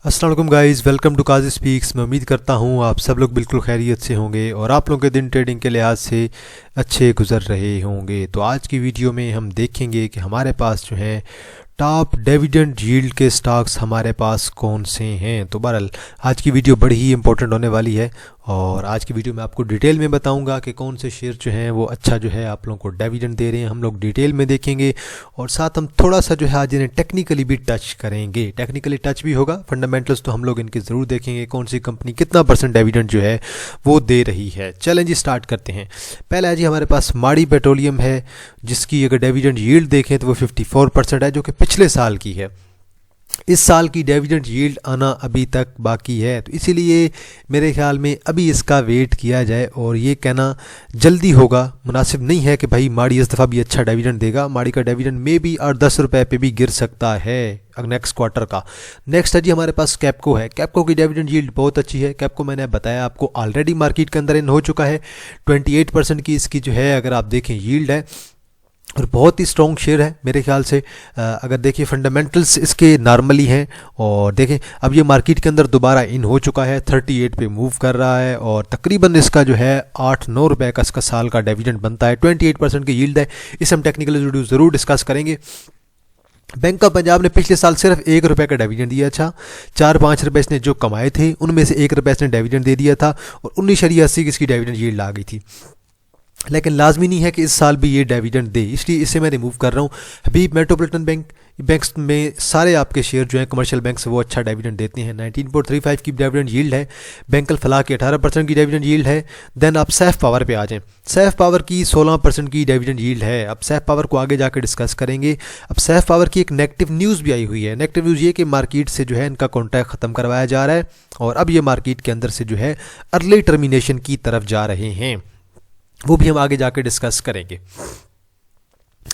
अस्सलाम वालेकुम guys, welcome to Kazi speaks. मैं उम्मीद करता हूँ आप सब लोग बिल्कुल खैरियत से होंगे और आप लोगों के दिन ट्रेडिंग के लिहाज से अच्छे गुजर रहे होंगे। तो आज की वीडियो में हम देखेंगे कि हमारे पास जो है टॉप डिविडेंड यील्ड के स्टॉक्स हमारे पास कौन से हैं। तो बहरहाल आज की वीडियो बड़ी ही इंपॉर्टेंट होने वाली है और आज की वीडियो में आपको डिटेल में बताऊंगा कि कौन से शेयर जो हैं वो अच्छा जो है आप लोगों को डिविडेंड दे रहे हैं। हम लोग डिटेल में देखेंगे और साथ हम थोड़ा सा जो है आज इन्हें टेक्निकली भी टच करेंगे। टेक्निकली टच भी होगा, फंडामेंटल्स तो हम लोग इनके ज़रूर देखेंगे, कौन सी कंपनी कितना परसेंट डिविडेंड जो है वो दे रही है। चलें जी, स्टार्ट करते हैं। पहला है जी हमारे पास माड़ी पेट्रोलियम है, जिसकी अगर डिविडेंड यील्ड देखें तो वो 54% है, जो कि पिछले साल की है। इस साल की डिविडेंड यील्ड आना अभी तक बाकी है, तो इसीलिए मेरे ख्याल में अभी इसका वेट किया जाए और ये कहना जल्दी होगा मुनासिब नहीं है कि भाई माड़ी इस दफ़ा भी अच्छा डिविडेंड देगा। माड़ी का डिविडेंड में भी 8-10 रुपए पे भी गिर सकता है नेक्स्ट क्वार्टर का। नेक्स्ट है जी हमारे पास कैप्को है। कैप्को की डिविडेंड यील्ड बहुत अच्छी है। कैप्को मैंने बताया आपको ऑलरेडी मार्केट के अंदर इन हो चुका है। 28% की इसकी जो है अगर आप देखें यील्ड है और बहुत ही स्ट्रॉन्ग शेयर है मेरे ख्याल से। अगर देखिए फंडामेंटल्स इसके नॉर्मली हैं और देखें अब ये मार्केट के अंदर दोबारा इन हो चुका है, 38 पे मूव कर रहा है और तकरीबन इसका जो है 8-9 रुपए का इसका साल का डिविडेंड बनता है। 28% की यील्ड है। इसे हम टेक्निकल वीडियो ज़रूर डिस्कस करेंगे। बैंक ऑफ पंजाब ने पिछले साल सिर्फ 1 रुपये का डिविडेंड दिया था। 4-5 रुपये इसने जो कमाए थे उनमें से 1 रुपये इसने डिविडेंड दे दिया था और 19.80 की इसकी डिविडेंड यील्ड आ गई थी। लेकिन लाजमी नहीं है कि इस साल भी ये डिविडेंड दे, इसलिए इसे मैं रिमूव कर रहा हूँ। हबीब मेट्रोपॉलिटन बैंक्स में सारे आपके शेयर जो हैं कमर्शियल बैंक्स वो अच्छा डिविडेंड देते हैं। 19.35 की डिविडेंड यील्ड है। बैंकल फलाह की 18% की डिविडेंड यील्ड है। देन आप सैफ पावर पे आ जाएं। सैफ पावर की 16% की डिविडेंड यील्ड है। अब सैफ पावर को आगे जाकर डिस्कस करेंगे। अब सैफ पावर की एक नेगेटिव न्यूज़ भी आई हुई है। नेगेटिव न्यूज़ ये कि मार्केट से जो है इनका कॉन्ट्रैक्ट ख़त्म करवाया जा रहा है और अब ये मार्केट के अंदर से जो है अर्ली टर्मिनेशन की तरफ जा रहे हैं, वो भी हम आगे जाकर डिस्कस करेंगे।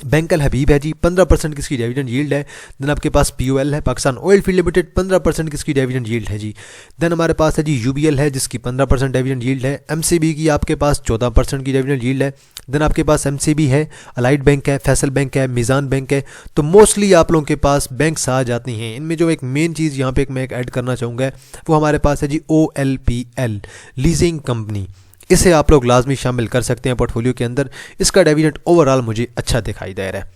बैंकल हबीब है जी, 15% की इसकी डिविडेंड यील्ड है। देन आपके पास पीओएल है, पाकिस्तान ऑयल फील्ड लिमिटेड, 15% की इसकी डिविडेंड यील्ड है जी। देन हमारे पास है जी यूबीएल है, जिसकी 15% डिविडेंड यील्ड है। एमसीबी की आपके पास 14% की डिविडेंड यील्ड है। देन आपके पास एमसीबी है, अलाइड बैंक है, फैसल बैंक है, मीज़ान बैंक है। तो मोस्टली आप लोगों के पास बैंक्स आ जाते हैं। इनमें जो एक मेन चीज़ यहाँ पे मैं एक ऐड करना चाहूँगा वो हमारे पास है जी OLPL लीजिंग कंपनी। इसे आप लोग लाजमी शामिल कर सकते हैं पोर्टफोलियो के अंदर। इसका डिविडेंड ओवरऑल मुझे अच्छा दिखाई दे रहा है।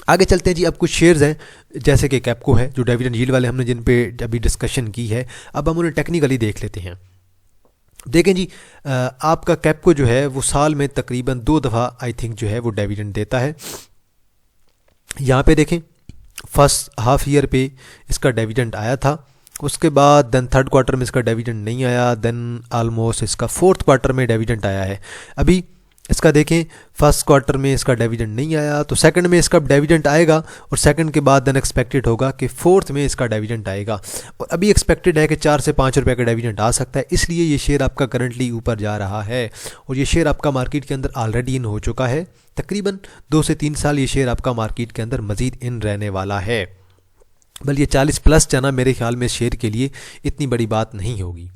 आगे चलते हैं जी। अब कुछ शेयर्स हैं जैसे कि कैप्को है, जो डिविडेंड यील्ड वाले हमने जिन पे अभी डिस्कशन की है, अब हम उन्हें टेक्निकली देख लेते हैं। देखें जी, आपका कैप्को जो है वो साल में तकरीबन 2 दफ़ा आई थिंक जो है वो डिविडेंड देता है। यहाँ पे देखें फर्स्ट हाफ ईयर पे इसका डिविडेंड आया था, उसके बाद देन थर्ड क्वार्टर में इसका डिविडेंड नहीं आया। देन आलमोस्ट इसका फोर्थ क्वार्टर में डिविडेंड आया है। अभी इसका देखें फर्स्ट क्वार्टर में इसका डिविडेंड नहीं आया, तो सेकंड में इसका डिविडेंड आएगा और सेकंड के बाद देन एक्सपेक्टेड होगा कि फोर्थ में इसका डिविडेंड आएगा और अभी एक्सपेक्टेड है कि 4 से 5 रुपये का डिविडेंड आ सकता है। इसलिए ये शेयर आपका करंटली ऊपर जा रहा है और ये शेयर आपका मार्केट के अंदर ऑलरेडी इन हो चुका है। तकरीबन 2 से 3 साल ये शेयर आपका मार्केट के अंदर मज़ीद इन रहने वाला है। बल्कि ये 40+ जाना मेरे ख्याल में शेयर के लिए इतनी बड़ी बात नहीं होगी।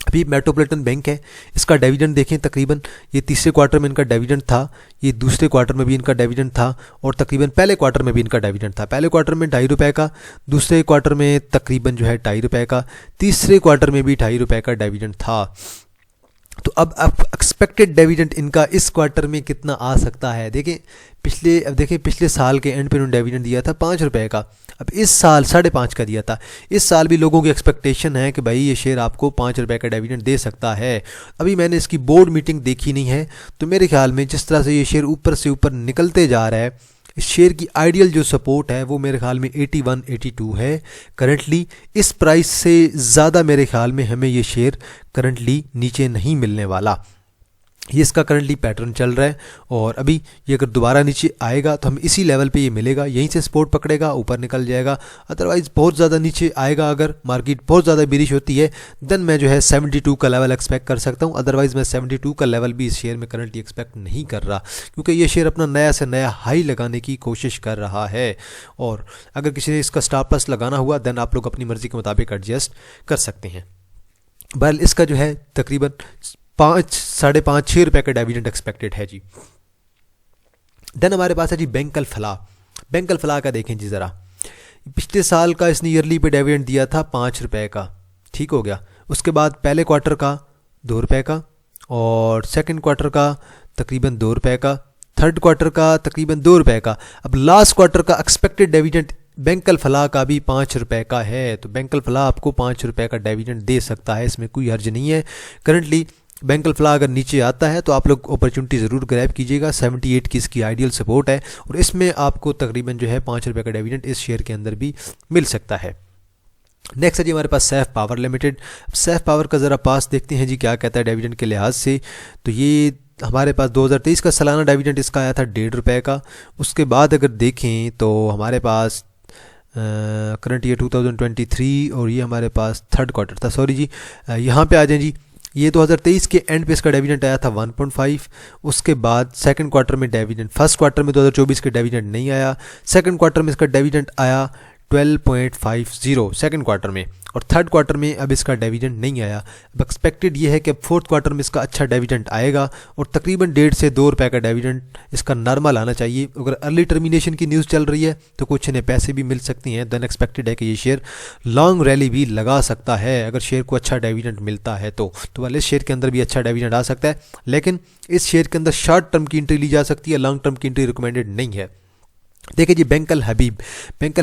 अभी मेट्रोपॉलिटन बैंक है, इसका डिविडेंड देखें तकरीबन ये तीसरे क्वार्टर में इनका डिविडेंड था, ये दूसरे क्वार्टर में भी इनका डिविडेंड था और तकरीबन पहले क्वार्टर में भी इनका डिविडेंड था। पहले क्वार्टर में 2.5 रुपये का, दूसरे क्वार्टर में तकरीबन जो है 2.5 रुपये का, तीसरे क्वार्टर में भी 2.5 रुपये का डिविडेंड था। तो अब एक्सपेक्टेड डिविडेंड इनका इस क्वार्टर में कितना आ सकता है। देखें पिछले साल के एंड पे उन्होंने डिविडेंड दिया था 5 रुपये का, अब इस साल 5.5 का दिया था। इस साल भी लोगों की एक्सपेक्टेशन है कि भाई ये शेयर आपको 5 रुपये का डिविडेंड दे सकता है। अभी मैंने इसकी बोर्ड मीटिंग देखी नहीं है, तो मेरे ख्याल में जिस तरह से ये शेयर ऊपर से ऊपर निकलते जा रहा है, इस शेयर की आइडियल जो सपोर्ट है वो मेरे ख्याल में 81-82 है करंटली। इस प्राइस से ज़्यादा मेरे ख्याल में हमें ये शेयर करंटली नीचे नहीं मिलने वाला। ये इसका करंटली पैटर्न चल रहा है और अभी ये अगर दोबारा नीचे आएगा तो हम इसी लेवल पे ये मिलेगा, यहीं से सपोर्ट पकड़ेगा, ऊपर निकल जाएगा। अदरवाइज़ बहुत ज़्यादा नीचे आएगा, अगर मार्केट बहुत ज़्यादा बिरिश होती है देन मैं जो है 72 का लेवल एक्सपेक्ट कर सकता हूँ। अदरवाइज़ मैं 72 का लेवल भी इस शेयर में करंटली एक्सपेक्ट नहीं कर रहा, क्योंकि ये शेयर अपना नया से नया हाई लगाने की कोशिश कर रहा है और अगर किसी ने इसका स्टॉप लॉस लगाना हुआ देन आप लोग अपनी मर्ज़ी के मुताबिक एडजस्ट कर सकते हैं। बहरहाल इसका जो है तकरीबन 5-5.5-6 रुपये का डिविडेंड एक्सपेक्टेड है जी। देन हमारे पास है जी बैंकल फलाह। बैंकल फलाह का देखें जी ज़रा, पिछले साल का इसने ईयरली पे डिविडेंड दिया था 5 रुपये का, ठीक हो गया। उसके बाद पहले क्वार्टर का 2 रुपये का, और सेकंड क्वार्टर का तकरीबन 2 रुपये का, थर्ड क्वार्टर का तकरीबन 2 रुपये का। अब लास्ट क्वार्टर का एक्सपेक्टेड डिविडेंड बैंक अल फलाह का भी 5 रुपये का है, तो बैंक अल फलाह आपको 5 रुपये का डिविडेंड दे सकता है, इसमें कोई हर्ज नहीं है। करंटली बैंक अल फलाह अगर नीचे आता है तो आप लोग अपॉर्चुनिटी ज़रूर ग्रैब कीजिएगा। 78 की इसकी आइडियल सपोर्ट है, और इसमें आपको तकरीबन जो है 5 रुपये का डिविडेंड इस शेयर के अंदर भी मिल सकता है। नेक्स्ट है जी हमारे पास Saif power limited. Saif power का ज़रा पास देखते हैं जी क्या कहता है डिविडेंड के लिहाज से। तो ये हमारे पास 2023 का सालाना डिविडेंड इसका आया था 1.5 रुपये का। उसके बाद अगर देखें तो हमारे पास करंट ईयर 2023 और ये हमारे पास थर्ड क्वार्टर था, सॉरी जी, यहाँ पे आ जाए जी। ये 2023 के एंड पे इसका डिविडेंड आया था 1.5। उसके बाद सेकंड क्वार्टर में डिविडेंड, फर्स्ट क्वार्टर में 2024 के डिविडेंड नहीं आया, सेकंड क्वार्टर में इसका डिविडेंड आया 12.50 सेकंड क्वार्टर में, और थर्ड क्वार्टर में अब इसका डिविडेंड नहीं आया। अब एक्सपेक्टेड ये है कि अब फोर्थ क्वार्टर में इसका अच्छा डिविडेंड आएगा, और तकरीबन 1.5 से 2 रुपये का डिविडेंड इसका नॉर्मल आना चाहिए। अगर अर्ली टर्मिनेशन की न्यूज़ चल रही है तो कुछ इन्हें पैसे भी मिल सकती हैं। देन एक्सपेक्टेड है कि ये शेयर लॉन्ग रैली भी लगा सकता है अगर शेयर को अच्छा डिविडेंड मिलता है तो वाले शेयर के अंदर भी अच्छा डिविडेंड आ सकता है। लेकिन इस शेयर के अंदर शॉर्ट टर्म की एंट्री ली जा सकती है, लॉन्ग टर्म की एंट्री रिकमेंडेड नहीं है। देखिए जी बैंक अल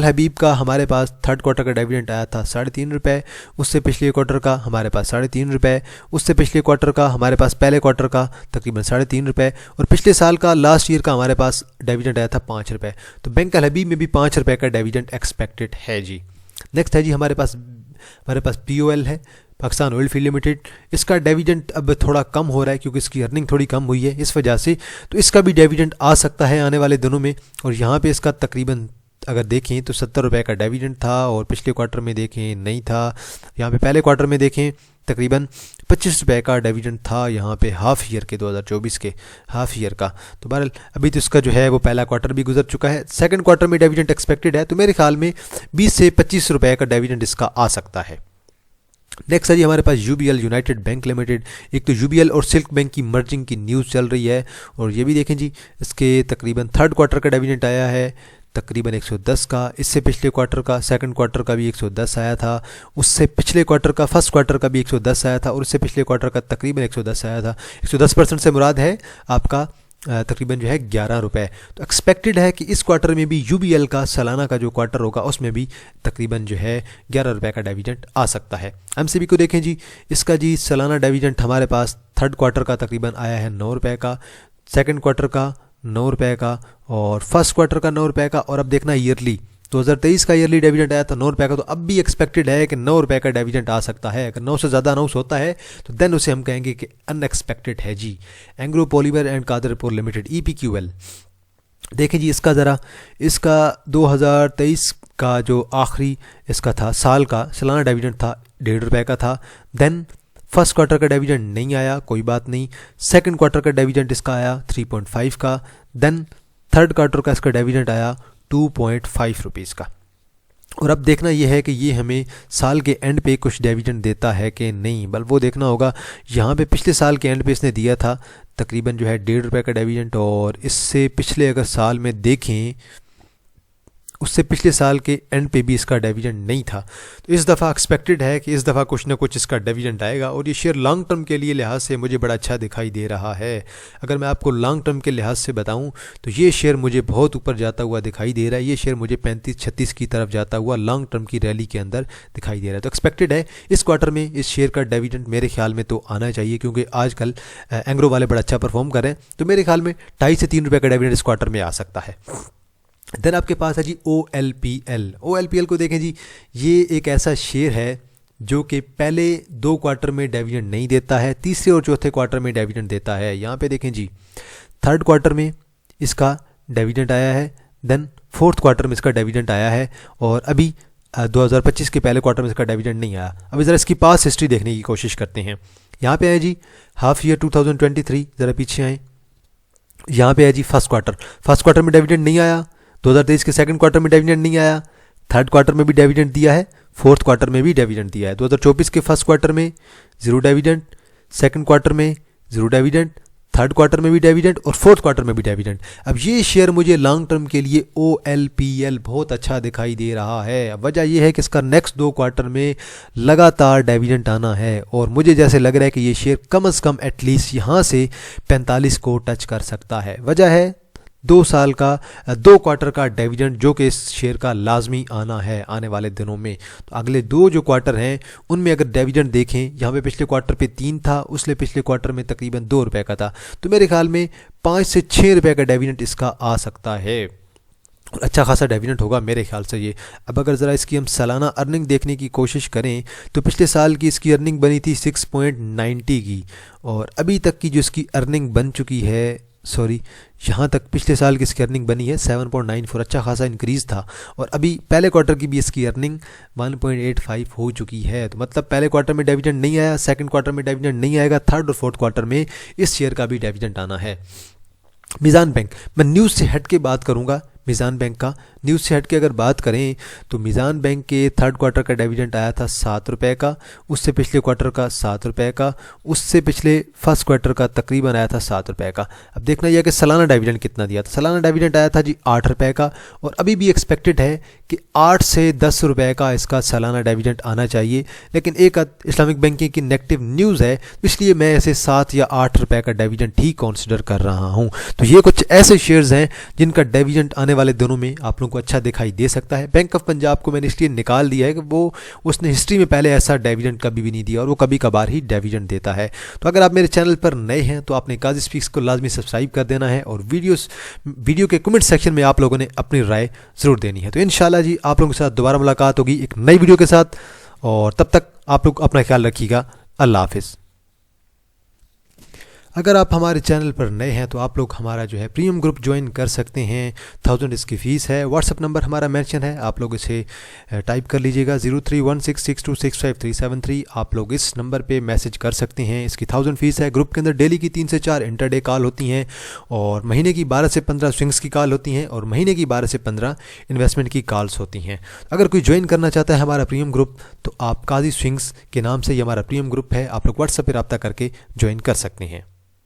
हबीब का हमारे पास थर्ड क्वार्टर का डिविडेंड आया था 3.5 रुपये। उससे पिछले क्वार्टर का हमारे पास 3.5 रुपये। उससे पिछले क्वार्टर का हमारे पास पहले क्वार्टर का तकरीबन 3.5 रुपये, और पिछले साल का लास्ट ईयर का हमारे पास डिविडेंड आया था 5 रुपये। तो बैंक अल हबीब में भी 5 रुपये का डिविडेंड एक्सपेक्टेड है जी। नेक्स्ट है जी हमारे पास POL है, पाकिस्तान ऑयल फील्ड लिमिटेड। इसका डिविडेंड अब थोड़ा कम हो रहा है क्योंकि इसकी अर्निंग थोड़ी कम हुई है, इस वजह से तो इसका भी डिविडेंड आ सकता है आने वाले दिनों में। और यहाँ पे इसका तकरीबन अगर देखें तो 70 रुपये का डिविडेंड था, और पिछले क्वार्टर में देखें नहीं था। यहाँ पे पहले क्वार्टर में देखें तकरीबन 25 रुपये का डिविडेंड था, यहाँ पे हाफ ईयर के 2024 के हाफ ईयर का। तो बहरहाल अभी तो इसका जो है वो पहला क्वार्टर भी गुजर चुका है, सेकंड क्वार्टर में डिविडेंड एक्सपेक्टेड है, तो मेरे ख्याल में 20 से 25 रुपये का डिविडेंड इसका आ सकता है। नेक्स्ट है जी हमारे पास UBL यूनाइटेड बैंक लिमिटेड। एक तो UBL और सिल्क बैंक की मर्जिंग की न्यूज़ चल रही है, और ये भी देखें जी इसके तकरीबन थर्ड क्वार्टर का डिविडेंड आया है तकरीबन 110 का। इससे पिछले क्वार्टर का सेकंड क्वार्टर का भी 110 आया था। उससे पिछले क्वार्टर का फर्स्ट क्वार्टर का भी 110 आया था, और उससे पिछले क्वार्टर का तकरीबन 110 आया था। 110% से मुराद है आपका तकरीबन जो है 11 रुपये। तो एक्सपेक्टेड है कि इस क्वार्टर में भी UBL का सालाना का जो क्वार्टर होगा उसमें भी तकरीबन जो है 11 रुपये का डिविडेंड आ सकता है। MCB को देखें जी, इसका जी सालाना डिविडेंड हमारे पास थर्ड क्वार्टर का तकरीबन आया है 9 रुपये का, सेकंड क्वार्टर का 9 रुपये का, और फर्स्ट क्वार्टर का 9 रुपये का। और अब देखना ईयरली 2023 का ईयरली डिविडेंड आया था 9 रुपये का, तो अब भी एक्सपेक्टेड है कि 9 रुपये का डिविडेंड आ सकता है। अगर 9 से ज़्यादा अनाउंस होता है तो देन उसे हम कहेंगे कि अनएक्सपेक्टेड है जी। Engro polymer and Qadirpur limited EPQL देखें जी, इसका 2023 का जो आखिरी इसका था साल का सालाना डिविडेंड था 1.5 रुपये का था। देन फर्स्ट क्वार्टर का डिविडेंड नहीं आया, कोई बात नहीं। सेकंड क्वार्टर का डिविडेंड इसका आया 3.5 का। देन थर्ड क्वार्टर का इसका डिविडेंड आया 2.5 रुपीज़ का। और अब देखना यह है कि ये हमें साल के एंड पे कुछ डिविडेंड देता है कि नहीं, बल वो देखना होगा। यहाँ पे पिछले साल के एंड पे इसने दिया था तकरीबन जो है 1.5 रुपये का डिविडेंड, और इससे पिछले अगर साल में देखें उससे पिछले साल के एंड पे भी इसका डिविडेंड नहीं था। तो इस दफ़ा एक्सपेक्टेड है कि इस दफ़ा कुछ ना कुछ इसका डिविडेंड आएगा, और ये शेयर लॉन्ग टर्म के लिए लिहाज से मुझे बड़ा अच्छा दिखाई दे रहा है। अगर मैं आपको लॉन्ग टर्म के लिहाज से बताऊं तो ये शेयर मुझे बहुत ऊपर जाता हुआ दिखाई दे रहा है। ये शेयर मुझे 35-36 की तरफ जाता हुआ लॉन्ग टर्म की रैली के अंदर दिखाई दे रहा है। तो एक्सपेक्टेड है इस क्वार्टर में इस शेयर का डिविडेंड मेरे ख्याल में तो आना चाहिए, क्योंकि आजकल एंग्रो वाले बड़ा अच्छा परफॉर्म कर रहे हैं। तो मेरे ख्याल में 2.5 से 3 रुपये का डिविडेंड इस क्वार्टर में आ सकता है। देन आपके पास है जी OLPL को देखें जी, ये एक ऐसा शेयर है जो कि पहले 2 क्वार्टर में डिविडेंड नहीं देता है, तीसरे और चौथे क्वार्टर में डिविडेंड देता है। यहाँ पे देखें जी थर्ड क्वार्टर में इसका डिविडेंड आया है, देन फोर्थ क्वार्टर में इसका डिविडेंड आया है, और अभी 2025 के पहले क्वार्टर में इसका डिविडेंड नहीं आया। अभी ज़रा इसकी पास हिस्ट्री देखने की कोशिश करते हैं। यहाँ पे है जी हाफ ईयर 2023, ज़रा पीछे आए। यहाँ पे है जी फर्स्ट क्वार्टर में डिविडेंड नहीं आया, 2023 के सेकंड क्वार्टर में डिविडेंड नहीं आया, थर्ड क्वार्टर में भी डिविडेंड दिया है, फोर्थ क्वार्टर में भी डिविडेंड दिया है। 2024 के फर्स्ट क्वार्टर में 0 डिविडेंड, सेकंड क्वार्टर में 0 डिविडेंड, थर्ड क्वार्टर में भी डिविडेंड और फोर्थ क्वार्टर में भी डिविडेंड। अब ये शेयर मुझे लॉन्ग टर्म के लिए OLPL बहुत अच्छा दिखाई दे रहा है। अब वजह यह है कि इसका नेक्स्ट 2 क्वार्टर में लगातार डिविडेंड आना है और मुझे जैसे लग रहा है कि ये शेयर कम से कम एटलीस्ट यहाँ से 45 को टच कर सकता है। वजह है 2 क्वार्टर का डिविडेंड जो कि इस शेयर का लाजमी आना है आने वाले दिनों में। तो अगले 2 जो क्वार्टर हैं उनमें अगर डिविडेंड देखें, यहाँ पे पिछले क्वार्टर पे 3 था, उसने पिछले क्वार्टर में तकरीबन 2 रुपये का था, तो मेरे ख्याल में 5 से 6 रुपये का डिविडेंड इसका आ सकता है और अच्छा खासा डिविडेंड होगा मेरे ख्याल से ये। अब अगर ज़रा इसकी हम सालाना अर्निंग देखने की कोशिश करें तो पिछले साल की इसकी अर्निंग बनी थी 6.90 की और अभी तक की जो इसकी अर्निंग बन चुकी है, यहाँ तक पिछले साल की इसकी अर्निंग बनी है 7.94, अच्छा खासा इंक्रीज़ था। और अभी पहले क्वार्टर की भी इसकी अर्निंग 1.85 हो चुकी है। तो मतलब पहले क्वार्टर में डिविडेंड नहीं आया, सेकंड क्वार्टर में डिविडेंड नहीं आएगा, थर्ड और फोर्थ क्वार्टर में इस शेयर का भी डिविडेंड आना है। मीज़ान बैंक, मैं न्यूज़ से हट के बात करूँगा। मीज़ान बैंक का न्यूज़ से हट के अगर बात करें तो मीज़ान बैंक के थर्ड क्वार्टर का डिविडेंड आया था 7 रुपये का, उससे पिछले क्वार्टर का 7 रुपये का, उससे पिछले फर्स्ट क्वार्टर का तकरीबन आया था 7 रुपये का। अब देखना यह कि सालाना डिविडेंड कितना दिया था। सालाना डिविडेंड आया था जी 8 रुपये का और अभी भी एक्सपेक्टेड है कि 8 से 10 रुपये का इसका सालाना डिविडेंड आना चाहिए, लेकिन एक इस्लामिक बैंकिंग की नेगेटिव न्यूज़ है, इसलिए मैं ऐसे 7 या 8 रुपये का डिविडेंड ठीक कंसिडर कर रहा हूँ। तो ये कुछ ऐसे शेयर्स हैं जिनका डिविडेंड आने वाले दिनों में आप लोगों को अच्छा दिखाई दे सकता है। बैंक ऑफ पंजाब को मैंने इसलिए निकाल दिया है कि उसने हिस्ट्री में पहले ऐसा डिविडेंड कभी भी नहीं दिया और वो कभी कभार ही डिविडेंड देता है। तो अगर आप मेरे चैनल पर नए हैं तो आपने काजी स्पीक्स को लाजमी सब्सक्राइब कर देना है और वीडियो के कमेंट सेक्शन में आप लोगों ने अपनी राय ज़रूर देनी है। तो इंशाल्लाह जी आप लोगों के साथ दोबारा मुलाकात होगी एक नई वीडियो के साथ और तब तक आप लोग अपना ख्याल रखिएगा। अल्लाह हाफिज़। अगर आप हमारे चैनल पर नए हैं तो आप लोग हमारा जो है प्रीमियम ग्रुप ज्वाइन कर सकते हैं। 1000 इसकी फ़ीस है। व्हाट्सअप नंबर हमारा मेंशन है, आप लोग इसे टाइप कर लीजिएगा 0316626537 आप लोग इस नंबर पे मैसेज कर सकते हैं। इसकी 1000 फ़ीस है। ग्रुप के अंदर डेली की 3 से 4 इंटरडे कॉल होती हैं और महीने की 12 से 15 स्विंग्स की कॉल होती हैं और महीने की 12 से 15 इन्वेस्टमेंट की कॉल्स होती हैं। अगर कोई ज्वाइन करना चाहता है हमारा प्रीमियम ग्रुप तो आप काजी स्विंग्स के नाम से ये हमारा प्रीमियम ग्रुप है, आप लोग व्हाट्सएप पर रब्ता करके ज्वाइन कर सकते हैं।